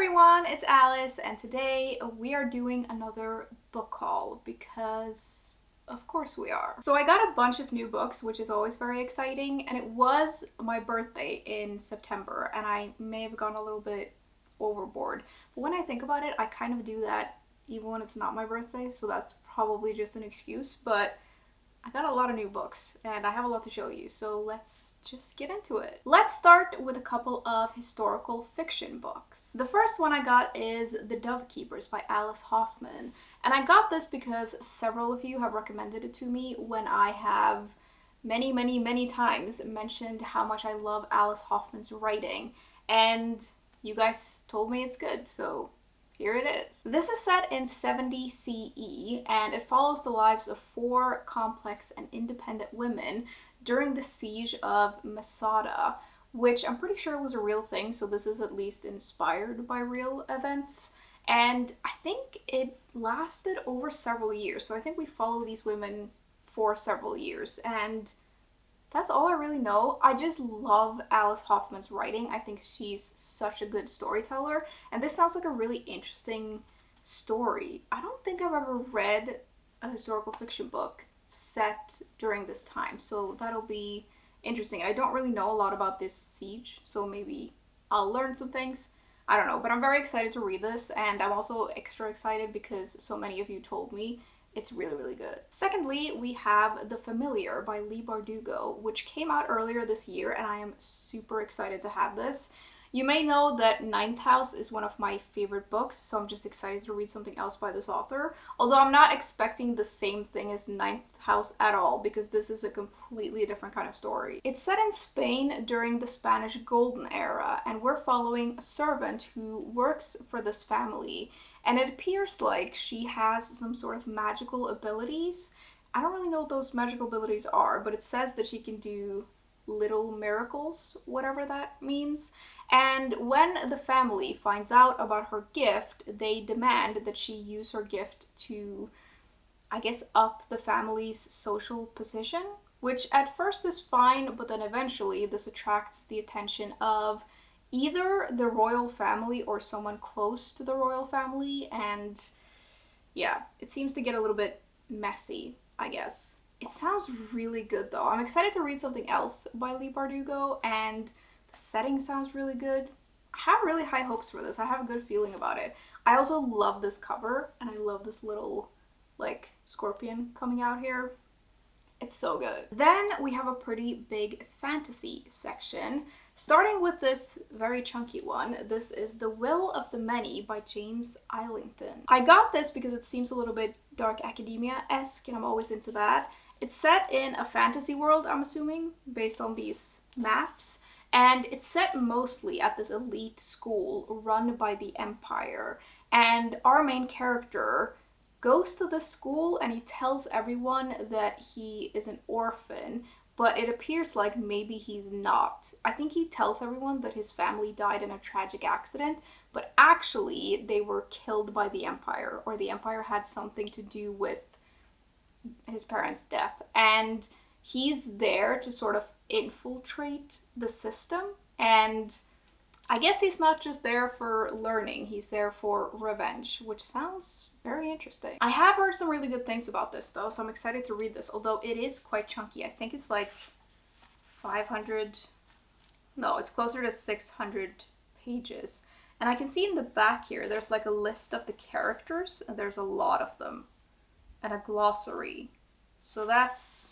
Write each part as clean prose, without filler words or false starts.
everyone, it's Alice, and today we are doing another book haul because of course we are. So I got a bunch of new books, which is always very exciting, and it was my birthday in September, and I may have gone a little bit overboard. But when I think about it, I kind of do that even when it's not my birthday, so that's probably just an excuse, but I got a lot of new books and I have a lot to show you, so let's just get into it. Let's start with a couple of historical fiction books. The first one I got is The Dovekeepers by Alice Hoffman, and I got this because several of you have recommended it to me when I have many times mentioned how much I love Alice Hoffman's writing, and you guys told me it's good, so here it is. This is set in 70 CE, and it follows the lives of 4 complex and independent women during the siege of Masada, which I'm pretty sure was a real thing, so this is at least inspired by real events. And I think it lasted over several years, so I think we follow these women for several years, and that's all I really know. I just love Alice Hoffman's writing. I think she's such a good storyteller, and this sounds like a really interesting story. I don't think I've ever read a historical fiction book set during this time, so that'll be interesting. I don't really know a lot about this siege, so maybe I'll learn some things. I don't know, but I'm very excited to read this, and I'm also extra excited because so many of you told me it's really good. Secondly, we have The Familiar by Leigh Bardugo, which came out earlier this year, and I am super excited to have this. You may know that Ninth House is one of my favorite books, so I'm just excited to read something else by this author. Although I'm not expecting the same thing as Ninth House at all, because this is a completely different kind of story. It's set in Spain during the Spanish Golden Era, and we're following a servant who works for this family, and it appears like she has some sort of magical abilities. I don't really know what those magical abilities are, but it says that she can do little miracles, whatever that means. And when the family finds out about her gift, they demand that she use her gift to, I guess, up the family's social position, which at first is fine, but then eventually this attracts the attention of either the royal family or someone close to the royal family, and yeah, it seems to get a little bit messy, I guess. It sounds really good though. I'm excited to read something else by Leigh Bardugo, and the setting sounds really good. I have really high hopes for this. I have a good feeling about it. I also love this cover, and I love this little, like, scorpion coming out here. It's so good. Then we have a pretty big fantasy section, starting with this very chunky one. This is The Will of the Many by James Islington. I got this because it seems a little bit dark academia-esque, and I'm always into that. It's set in a fantasy world, I'm assuming, based on these maps, and it's set mostly at this elite school run by the Empire, and our main character goes to this school and he tells everyone that he is an orphan, but it appears like maybe he's not. I think he tells everyone that his family died in a tragic accident, but actually they were killed by the Empire, or the Empire had something to do with his parents' death, and he's there to sort of infiltrate the system, and I guess he's not just there for learning, he's there for revenge, which sounds very interesting. I have heard some really good things about this though, so I'm excited to read this, although it is quite chunky. I think it's like 500, no, it's closer to 600 pages. And I can see in the back here, there's like a list of the characters, and there's a lot of them, and a glossary. So that's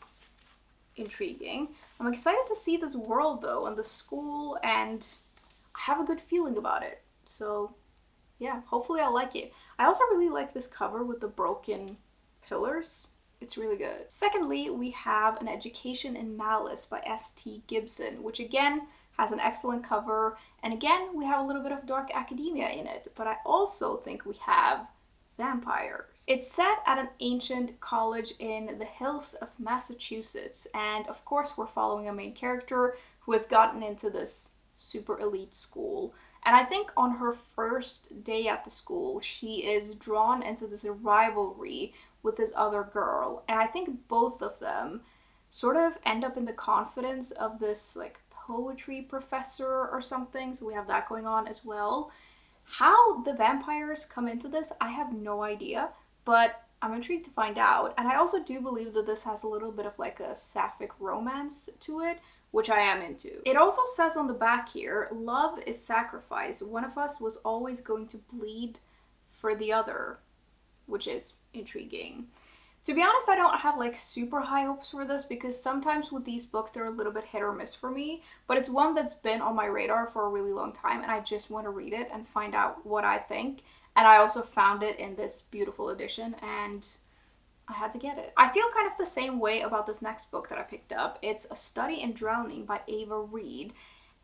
intriguing. I'm excited to see this world though, and the school, and I have a good feeling about it. So yeah, hopefully I'll like it. I also really like this cover with the broken pillars. It's really good. Secondly, we have An Education in Malice by S.T. Gibson, which again has an excellent cover, and again we have a little bit of dark academia in it, but I also think we have vampires. It's set at an ancient college in the hills of Massachusetts, and of course we're following a main character who has gotten into this super elite school. And I think on her first day at the school, she is drawn into this rivalry with this other girl. And I think both of them sort of end up in the confidence of this like poetry professor or something. So we have that going on as well. How the vampires come into this, I have no idea, but I'm intrigued to find out. And I also do believe that this has a little bit of like a sapphic romance to it, which I am into. It also says on the back here, love is sacrifice. One of us was always going to bleed for the other, which is intriguing. To be honest, I don't have like super high hopes for this because sometimes with these books they're a little bit hit or miss for me, but it's one that's been on my radar for a really long time and I just want to read it and find out what I think. And I also found it in this beautiful edition and I had to get it. I feel kind of the same way about this next book that I picked up. It's A Study in Drowning by Ava Reid.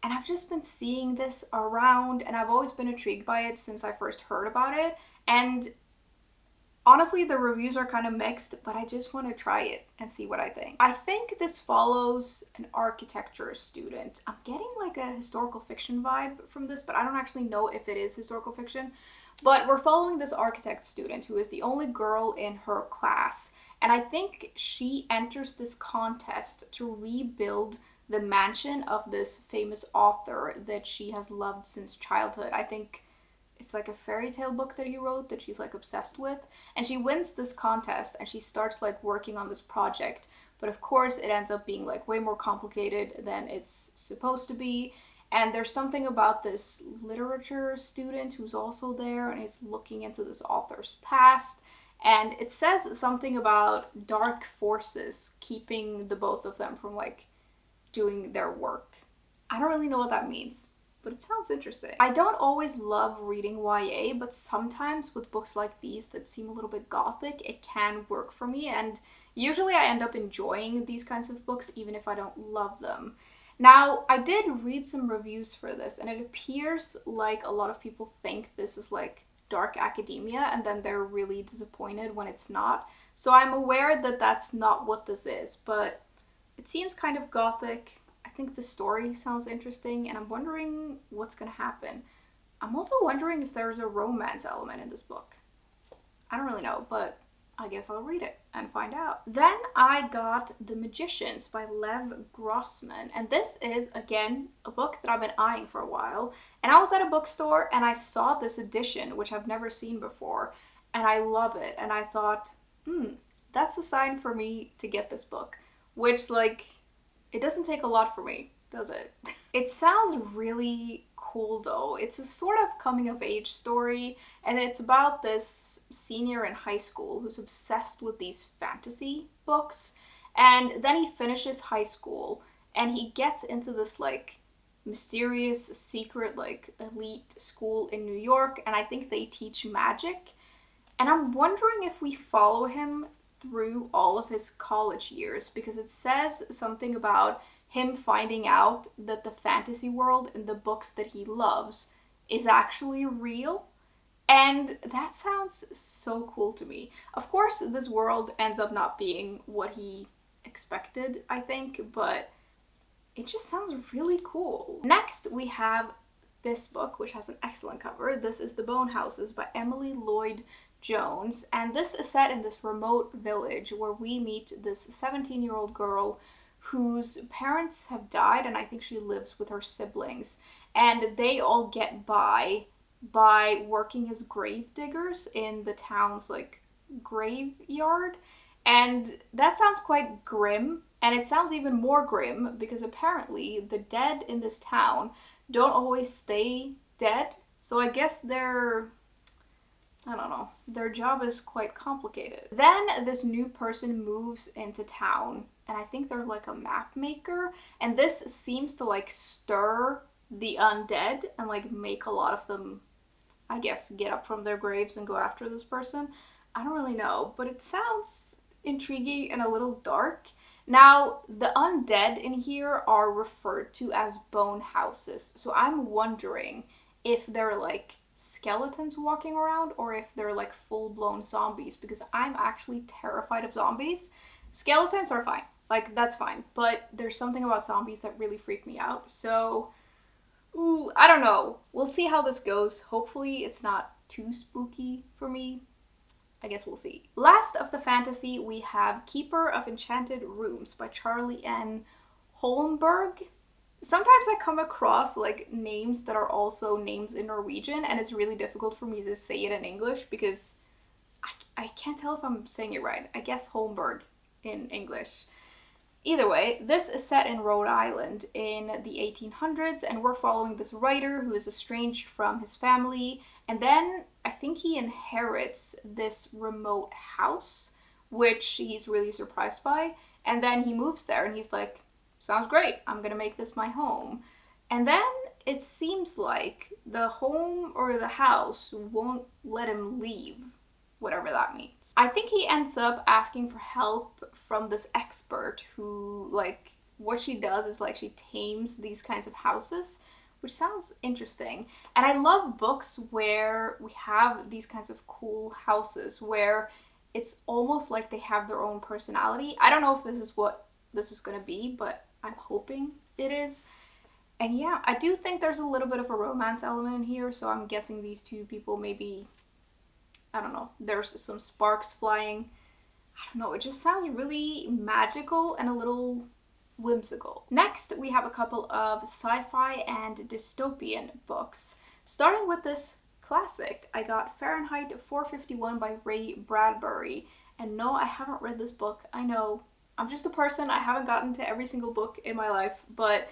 And I've just been seeing this around and I've always been intrigued by it since I first heard about it. And honestly, the reviews are kind of mixed, but I just want to try it and see what I think. I think this follows an architecture student. I'm getting like a historical fiction vibe from this, but I don't actually know if it is historical fiction. But we're following this architect student who is the only girl in her class. And I think she enters this contest to rebuild the mansion of this famous author that she has loved since childhood. I think it's like a fairy tale book that he wrote that she's like obsessed with, and she wins this contest and she starts like working on this project, but of course it ends up being like way more complicated than it's supposed to be. And there's something about this literature student who's also there and is looking into this author's past, and it says something about dark forces keeping the both of them from like doing their work. I don't really know what that means, but it sounds interesting. I don't always love reading YA, but sometimes with books like these that seem a little bit gothic, it can work for me, and usually I end up enjoying these kinds of books even if I don't love them. Now, I did read some reviews for this, and it appears like a lot of people think this is like dark academia, and then they're really disappointed when it's not. So I'm aware that that's not what this is, but it seems kind of gothic. I think the story sounds interesting, and I'm wondering what's gonna happen. I'm also wondering if there's a romance element in this book. I don't really know, but I guess I'll read it and find out. Then I got The Magicians by Lev Grossman, and this is, again, a book that I've been eyeing for a while. And I was at a bookstore and I saw this edition, which I've never seen before, and I love it. And I thought, that's a sign for me to get this book, which, like, it doesn't take a lot for me, does it? It sounds really cool though. It's a sort of coming of age story, and it's about this senior in high school who's obsessed with these fantasy books, and then he finishes high school and he gets into this like mysterious secret like elite school in New York, and I think they teach magic, and I'm wondering if we follow him through all of his college years, because it says something about him finding out that the fantasy world in the books that he loves is actually real. And that sounds so cool to me. Of course, this world ends up not being what he expected, I think, but it just sounds really cool. Next, we have this book, which has an excellent cover. This is The Bone Houses by Emily Lloyd-Jones, and this is set in this remote village where we meet this 17-year-old girl whose parents have died, and I think she lives with her siblings, and they all get by working as grave diggers in the town's like graveyard. And that sounds quite grim, and it sounds even more grim because apparently the dead in this town don't always stay dead, so I guess I don't know, their job is quite complicated. Then this new person moves into town, and I think they're like a map maker, and this seems to like stir the undead and like make a lot of them, I guess, get up from their graves and go after this person. I don't really know, but it sounds intriguing and a little dark. Now, the undead in here are referred to as bone houses, so I'm wondering if they're like skeletons walking around or if they're like full-blown zombies, because I'm actually terrified of zombies. Skeletons are fine, like that's fine, but there's something about zombies that really freak me out, so ooh, I don't know. We'll see how this goes. Hopefully it's not too spooky for me. I guess we'll see. Last of the fantasy, we have Keeper of Enchanted Rooms by Charlie N. Holmberg. Sometimes I come across like names that are also names in Norwegian, and it's really difficult for me to say it in English because I can't tell if I'm saying it right. I guess Holmberg in English. Either way, this is set in Rhode Island in the 1800s, and we're following this writer who is estranged from his family, and then I think he inherits this remote house, which he's really surprised by, and then he moves there and he's like, sounds great, I'm gonna make this my home. And then it seems like the home or the house won't let him leave, whatever that means. I think he ends up asking for help from this expert who, like, what she does is like she tames these kinds of houses, which sounds interesting. And I love books where we have these kinds of cool houses where it's almost like they have their own personality. I don't know if this is what this is going to be, but I'm hoping it is. And yeah, I do think there's a little bit of a romance element in here, so I'm guessing these two people maybe, I don't know, there's some sparks flying. I don't know, it just sounds really magical and a little whimsical. Next, we have a couple of sci-fi and dystopian books. Starting with this classic, I got Fahrenheit 451 by Ray Bradbury. And no, I haven't read this book. I know, I'm just a person, I haven't gotten to every single book in my life, but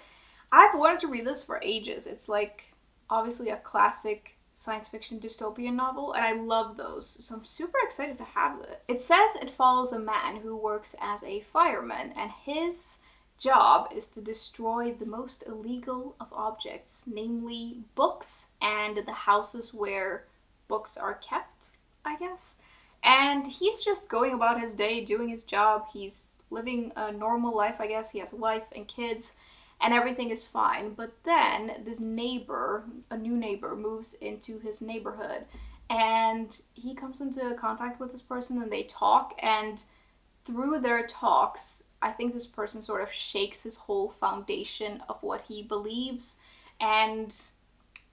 I've wanted to read this for ages. It's like, obviously a classic science fiction dystopian novel, and I love those, so I'm super excited to have this. It says it follows a man who works as a fireman, and his job is to destroy the most illegal of objects, namely books and the houses where books are kept, I guess. And he's just going about his day, doing his job. He's living a normal life, I guess. He has a wife and kids, and everything is fine. But then this neighbor, a new neighbor, moves into his neighborhood, and he comes into contact with this person and they talk, and through their talks, I think this person sort of shakes his whole foundation of what he believes. And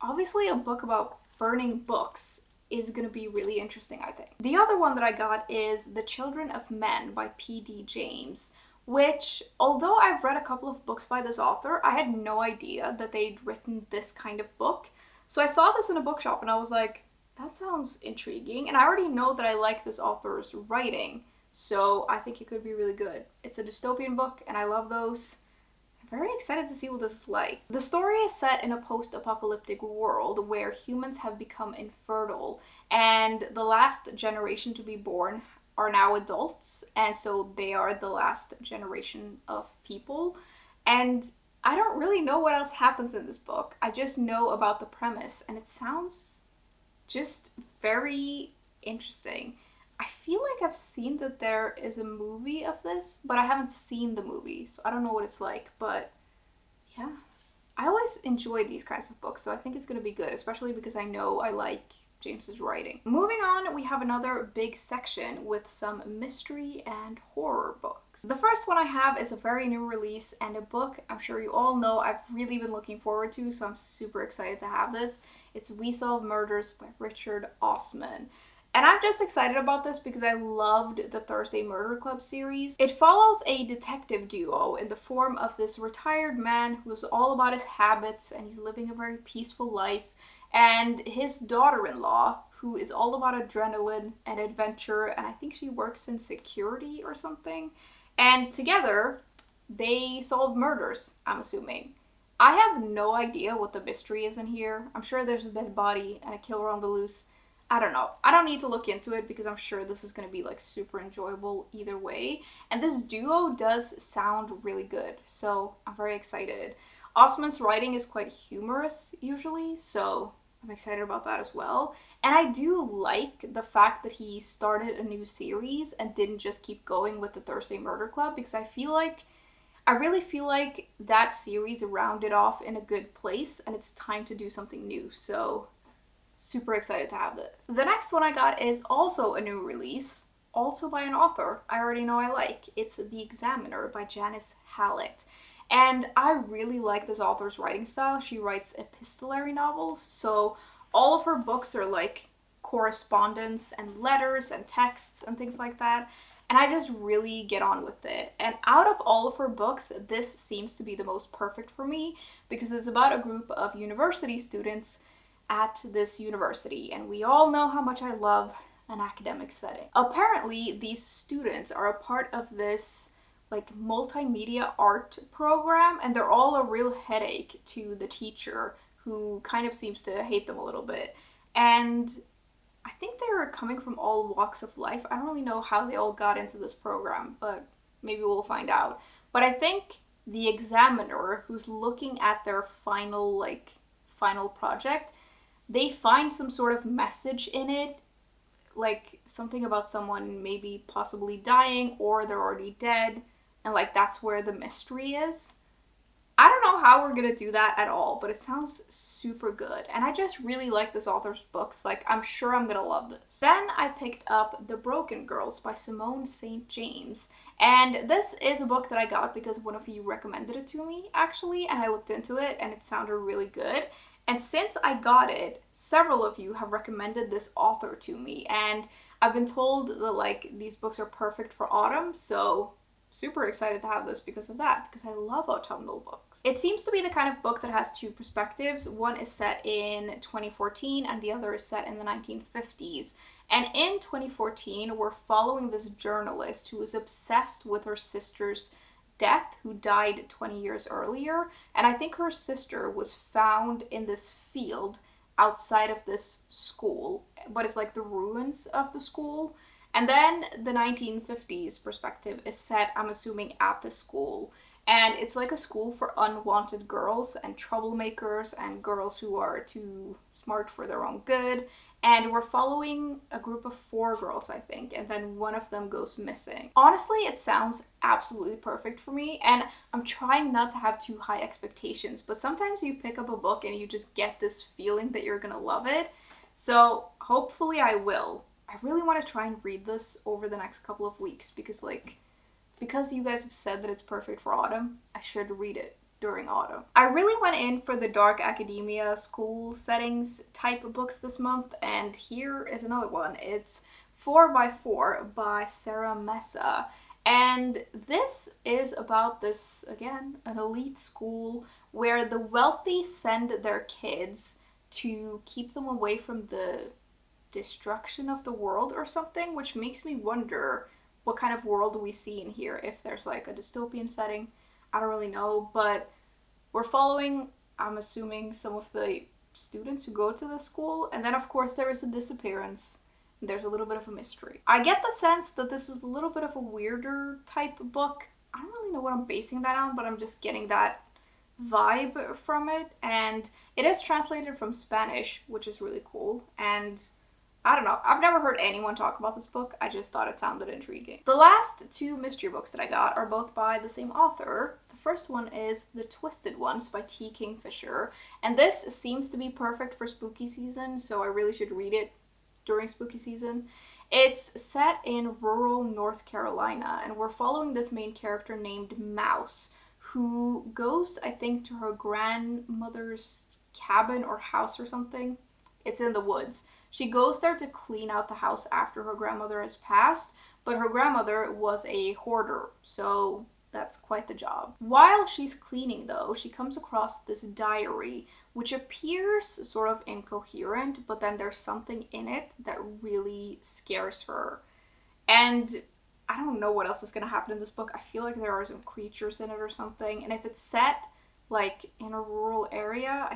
obviously a book about burning books is going to be really interesting, I think. The other one that I got is The Children of Men by P.D. James, which, although I've read a couple of books by this author, I had no idea that they'd written this kind of book. So I saw this in a bookshop and I was like, that sounds intriguing. And I already know that I like this author's writing, so I think it could be really good. It's a dystopian book and I love those. I'm very excited to see what this is like. The story is set in a post-apocalyptic world where humans have become infertile, and the last generation to be born are now adults, and so they are the last generation of people. And I don't really know what else happens in this book. I just know about the premise, and it sounds just very interesting. I feel like I've seen that there is a movie of this, but I haven't seen the movie, so I don't know what it's like. But yeah, I always enjoy these kinds of books, so I think it's going to be good, especially because I know I like James's writing. Moving on, we have another big section with some mystery and horror books. The first one I have is a very new release and a book I'm sure you all know I've really been looking forward to, so I'm super excited to have this. It's We Solve Murders by Richard Osman. And I'm just excited about this because I loved the Thursday Murder Club series. It follows a detective duo in the form of this retired man who's all about his habits and he's living a very peaceful life, and his daughter-in-law who is all about adrenaline and adventure, and I think she works in security or something. And together, they solve murders, I'm assuming. I have no idea what the mystery is in here. I'm sure there's a dead body and a killer on the loose. I don't know. I don't need to look into it because I'm sure this is going to be like super enjoyable either way. And this duo does sound really good, so I'm very excited. Osman's writing is quite humorous usually, so I'm excited about that as well. And I do like the fact that he started a new series and didn't just keep going with the Thursday Murder Club, because I really feel like that series rounded off in a good place and it's time to do something new. So super excited to have this. The next one I got is also a new release, also by an author I already know I like. It's The Examiner by Janice Hallett. And I really like this author's writing style. She writes epistolary novels, so all of her books are like correspondence and letters and texts and things like that. and I just really get on with it. And out of all of her books, this seems to be the most perfect for me because it's about a group of university students at this university, and we all know how much I love an academic setting. Apparently, these students are a part of this like multimedia art program, and they're all a real headache to the teacher, who kind of seems to hate them a little bit. And I think they were coming from all walks of life. I don't really know how they all got into this program, but maybe we'll find out. But I think the examiner who's looking at their final project, they find some sort of message in it, like something about someone maybe possibly dying or they're already dead, and like that's where the mystery is. I don't know how we're gonna do that at all, but it sounds super good. And I just really like this author's books. Like, I'm sure I'm gonna love this. Then I picked up The Broken Girls by Simone St. James. And this is a book that I got because one of you recommended it to me, actually, and I looked into it and it sounded really good. And since I got it, several of you have recommended this author to me, and I've been told that like these books are perfect for autumn, so super excited to have this because of that, because I love autumnal books. It seems to be the kind of book that has two perspectives. One is set in 2014 and the other is set in the 1950s. And in 2014, we're following this journalist who is obsessed with her sister's death, who died 20 years earlier. And I think her sister was found in this field outside of this school, but it's like the ruins of the school. And then the 1950s perspective is set, I'm assuming, at the school. And it's like a school for unwanted girls and troublemakers and girls who are too smart for their own good. And we're following a group of 4 girls, I think, and then one of them goes missing. Honestly, it sounds absolutely perfect for me, and I'm trying not to have too high expectations, but sometimes you pick up a book and you just get this feeling that you're gonna love it. So hopefully I will. I really want to try and read this over the next couple of weeks because you guys have said that it's perfect for autumn, I should read it during autumn. I really went in for the dark academia school settings type of books this month, and here is another one. It's 4x4 by Sara Mesa. And this is about this, again, an elite school where the wealthy send their kids to keep them away from the destruction of the world or something, which makes me wonder what kind of world we see in here, if there's like a dystopian setting. I don't really know, but we're following, I'm assuming, some of the students who go to the school, and then of course there is a disappearance, and there's a little bit of a mystery. I get the sense that this is a little bit of a weirder type of book. I don't really know what I'm basing that on, but I'm just getting that vibe from it, and it is translated from Spanish, which is really cool, and I don't know, I've never heard anyone talk about this book, I just thought it sounded intriguing. The last 2 mystery books that I got are both by the same author. The first one is The Twisted Ones by T. Kingfisher, and this seems to be perfect for spooky season, so I really should read it during spooky season. It's set in rural North Carolina, and we're following this main character named Mouse, who goes, I think, to her grandmother's cabin or house or something. It's in the woods. She goes there to clean out the house after her grandmother has passed, but her grandmother was a hoarder, so that's quite the job. While she's cleaning, though, she comes across this diary, which appears sort of incoherent, but then there's something in it that really scares her. And I don't know what else is going to happen in this book. I feel like there are some creatures in it or something, and if it's set, like, in a rural area,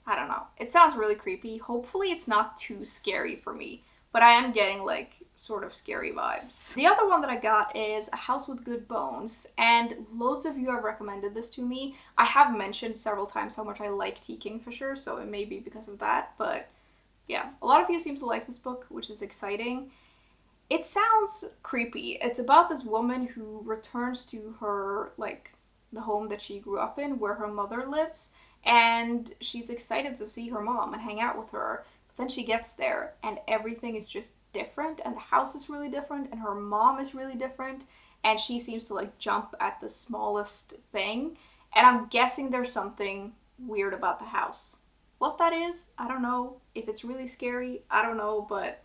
I don't know. It sounds really creepy. Hopefully it's not too scary for me, but I am getting like sort of scary vibes. The other one that I got is A House with Good Bones, and loads of you have recommended this to me. I have mentioned several times how much I like T. Kingfisher, so it may be because of that, but yeah, a lot of you seem to like this book, which is exciting. It sounds creepy. It's about this woman who returns to her, like, the home that she grew up in, where her mother lives, and she's excited to see her mom and hang out with her. But then she gets there and everything is just different, and the house is really different, and her mom is really different, and she seems to like jump at the smallest thing. And I'm guessing there's something weird about the house. What that is, I don't know. If it's really scary, I don't know, but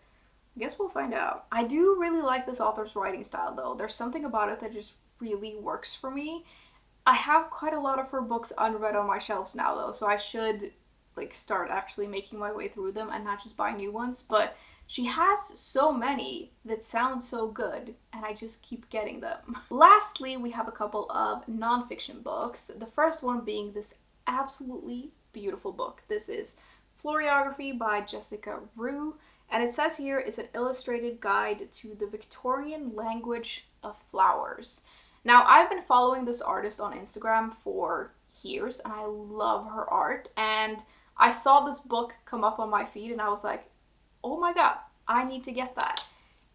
I guess we'll find out. I do really like this author's writing style though. There's something about it that just really works for me. I have quite a lot of her books unread on my shelves now though, so I should like start actually making my way through them and not just buy new ones, but she has so many that sound so good and I just keep getting them. Lastly, we have a couple of nonfiction books. The first one being this absolutely beautiful book. This is Floriography by Jessica Roux, and it says here it's an illustrated guide to the Victorian language of flowers. Now, I've been following this artist on Instagram for years and I love her art, and I saw this book come up on my feed and I was like, oh my god, I need to get that.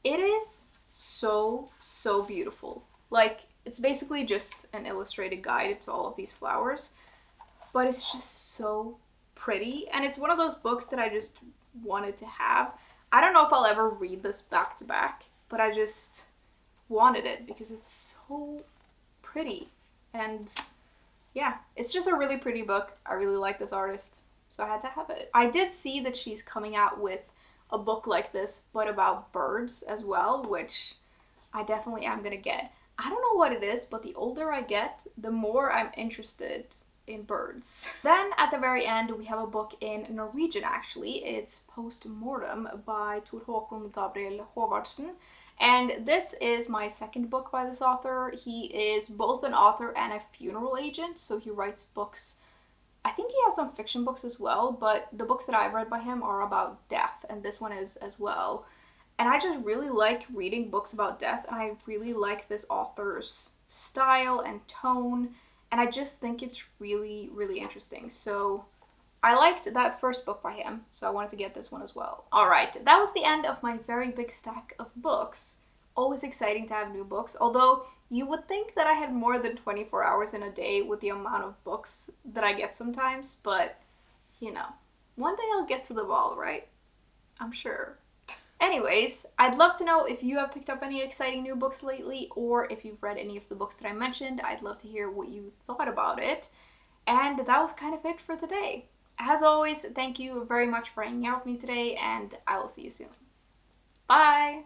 It is so, so beautiful. Like, it's basically just an illustrated guide to all of these flowers, but it's just so pretty, and it's one of those books that I just wanted to have. I don't know if I'll ever read this back to back, but I just wanted it because it's so pretty. And yeah, it's just a really pretty book. I really like this artist, so I had to have it. I did see that she's coming out with a book like this, but about birds as well, which I definitely am gonna get. I don't know what it is, but the older I get, the more I'm interested in birds. Then at the very end, we have a book in Norwegian actually. It's Post Mortem by Tor-Håkon Gabriel Håvardsen. And this is my second book by this author. He is both an author and a funeral agent, so he writes books. I think he has some fiction books as well, but the books that I've read by him are about death, and this one is as well. And I just really like reading books about death, and I really like this author's style and tone, and I just think it's really, really interesting. So I liked that first book by him, so I wanted to get this one as well. Alright, that was the end of my very big stack of books. Always exciting to have new books, although you would think that I had more than 24 hours in a day with the amount of books that I get sometimes, but you know, one day I'll get to them all, right? I'm sure. Anyways, I'd love to know if you have picked up any exciting new books lately, or if you've read any of the books that I mentioned. I'd love to hear what you thought about it. And that was kind of it for the day. As always, thank you very much for hanging out with me today, and I will see you soon. Bye!